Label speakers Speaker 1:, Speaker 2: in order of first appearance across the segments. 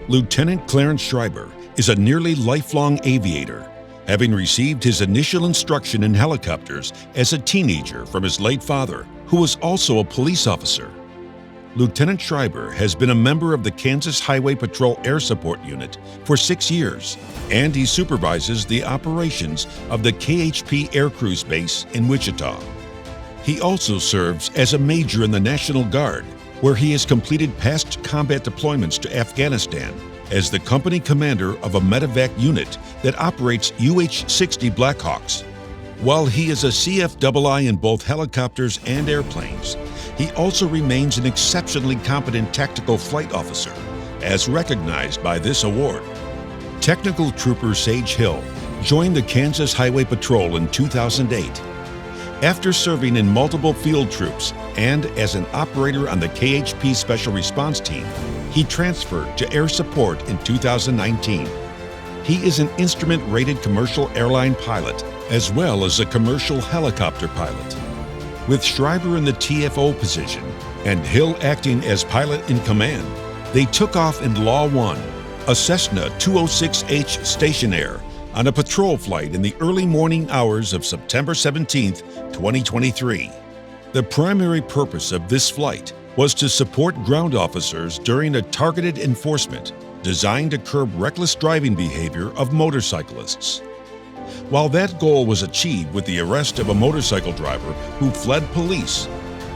Speaker 1: Lieutenant Clarence Schreiber is a nearly lifelong aviator, having received his initial instruction in helicopters as a teenager from his late father, who was also a police officer. Lieutenant Schreiber has been a member of the Kansas Highway Patrol Air Support Unit for 6 years, and he supervises the operations of the KHP Aircrew base in Wichita. He also serves as a major in the National Guard, where he has completed past combat deployments to Afghanistan as the company commander of a medevac unit that operates UH-60 Blackhawks. While he is a CFII in both helicopters and airplanes, he also remains an exceptionally competent tactical flight officer, as recognized by this award. Technical Trooper Sage Hill joined the Kansas Highway Patrol in 2008. After serving in multiple field troops and as an operator on the KHP Special Response Team, he transferred to Air Support in 2019. He is an instrument-rated commercial airline pilot as well as a commercial helicopter pilot. With Schreiber in the TFO position and Hill acting as pilot in command, they took off in Law 1, a Cessna 206H Stationair, on a patrol flight in the early morning hours of September 17, 2023. The primary purpose of this flight was to support ground officers during a targeted enforcement designed to curb reckless driving behavior of motorcyclists. While that goal was achieved with the arrest of a motorcycle driver who fled police,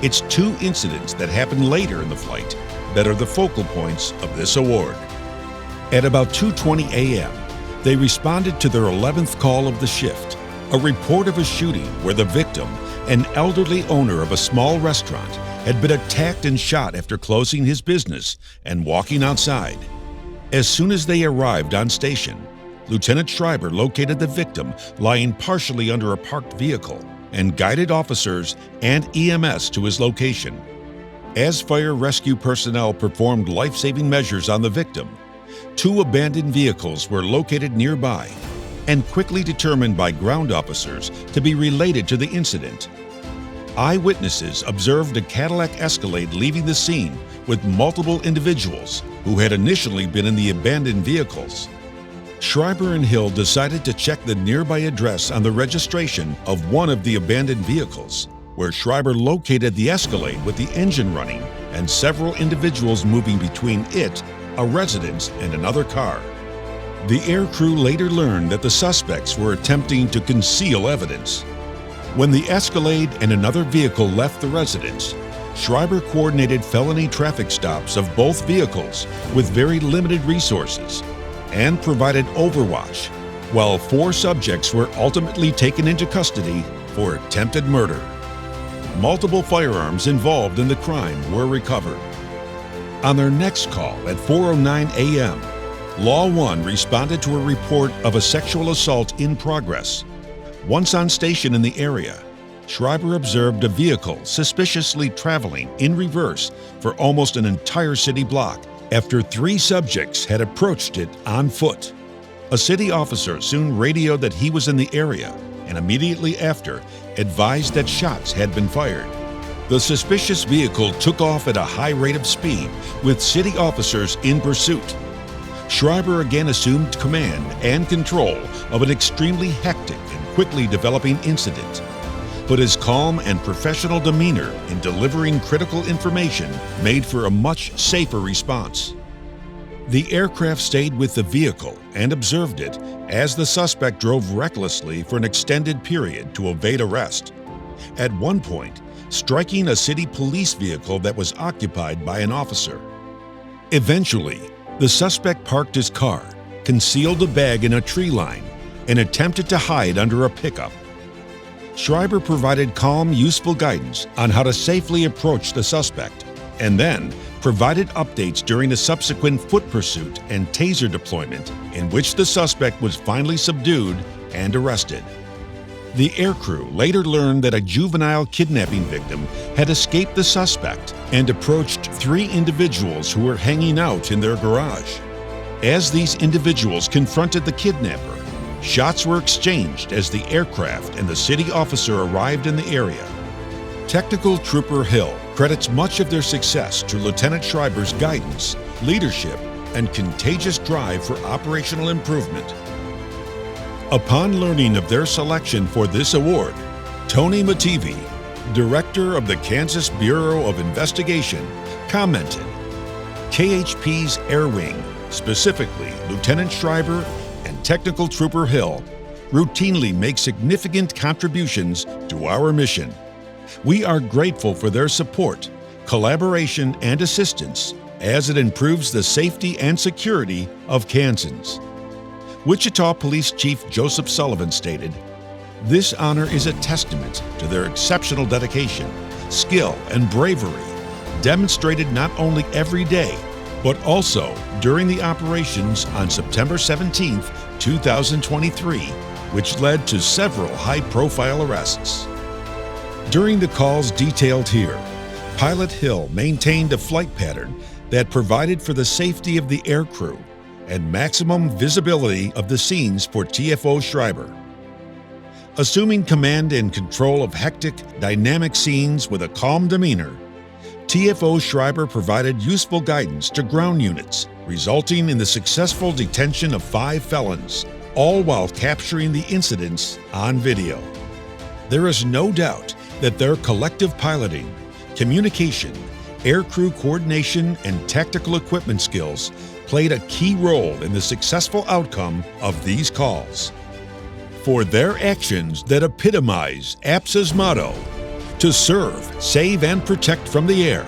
Speaker 1: it's two incidents that happened later in the flight that are the focal points of this award. At about 2:20 a.m., they responded to their 11th call of the shift, a report of a shooting where the victim, an elderly owner of a small restaurant, had been attacked and shot after closing his business and walking outside. As soon as they arrived on station, Lieutenant Schreiber located the victim lying partially under a parked vehicle and guided officers and EMS to his location. As fire rescue personnel performed life-saving measures on the victim, 2 abandoned vehicles were located nearby and quickly determined by ground officers to be related to the incident. Eyewitnesses observed a Cadillac Escalade leaving the scene with multiple individuals who had initially been in the abandoned vehicles. Schreiber and Hill decided to check the nearby address on the registration of one of the abandoned vehicles, where Schreiber located the Escalade with the engine running and several individuals moving between it, a residence, and another car. The aircrew later learned that the suspects were attempting to conceal evidence. When the Escalade and another vehicle left the residence, Schreiber coordinated felony traffic stops of both vehicles with very limited resources and provided overwatch, while 4 subjects were ultimately taken into custody for attempted murder. Multiple firearms involved in the crime were recovered. On their next call at 4:09 a.m., Law 1 responded to a report of a sexual assault in progress. Once on station in the area, Schreiber observed a vehicle suspiciously traveling in reverse for almost an entire city block after 3 subjects had approached it on foot. A city officer soon radioed that he was in the area and immediately after advised that shots had been fired. The suspicious vehicle took off at a high rate of speed with city officers in pursuit. Schreiber again assumed command and control of an extremely hectic and quickly developing incident, but his calm and professional demeanor in delivering critical information made for a much safer response. The aircraft stayed with the vehicle and observed it as the suspect drove recklessly for an extended period to evade arrest, at one point striking a city police vehicle that was occupied by an officer. Eventually, the suspect parked his car, concealed a bag in a tree line, and attempted to hide under a pickup. Schreiber provided calm, useful guidance on how to safely approach the suspect, and then provided updates during a subsequent foot pursuit and taser deployment in which the suspect was finally subdued and arrested. The aircrew later learned that a juvenile kidnapping victim had escaped the suspect and approached 3 individuals who were hanging out in their garage. As these individuals confronted the kidnapper, shots were exchanged as the aircraft and the city officer arrived in the area. Technical Trooper Hill credits much of their success to Lieutenant Schreiber's guidance, leadership, and contagious drive for operational improvement. Upon learning of their selection for this award, Tony Mativi, Director of the Kansas Bureau of Investigation, commented, "KHP's Air Wing, specifically Lieutenant Schreiber and Technical Trooper Hill, routinely make significant contributions to our mission. We are grateful for their support, collaboration, and assistance as it improves the safety and security of Kansans." Wichita Police Chief Joseph Sullivan stated, "This honor is a testament to their exceptional dedication, skill, and bravery, demonstrated not only every day, but also during the operations on September 17, 2023, which led to several high-profile arrests." During the calls detailed here, Pilot Hill maintained a flight pattern that provided for the safety of the aircrew and maximum visibility of the scenes for TFO Schreiber. Assuming command and control of hectic, dynamic scenes with a calm demeanor, TFO Schreiber provided useful guidance to ground units, resulting in the successful detention of 5 felons, all while capturing the incidents on video. There is no doubt that their collective piloting, communication, aircrew coordination, and tactical equipment skills played a key role in the successful outcome of these calls. For their actions that epitomize APSA's motto, "To serve, save, and protect from the air,"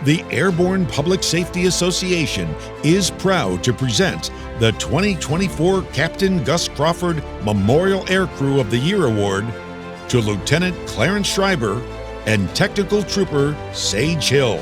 Speaker 1: the Airborne Public Safety Association is proud to present the 2024 Captain Gus Crawford Memorial Aircrew of the Year Award to Lieutenant Clarence Schreiber and Technical Trooper Sage Hill.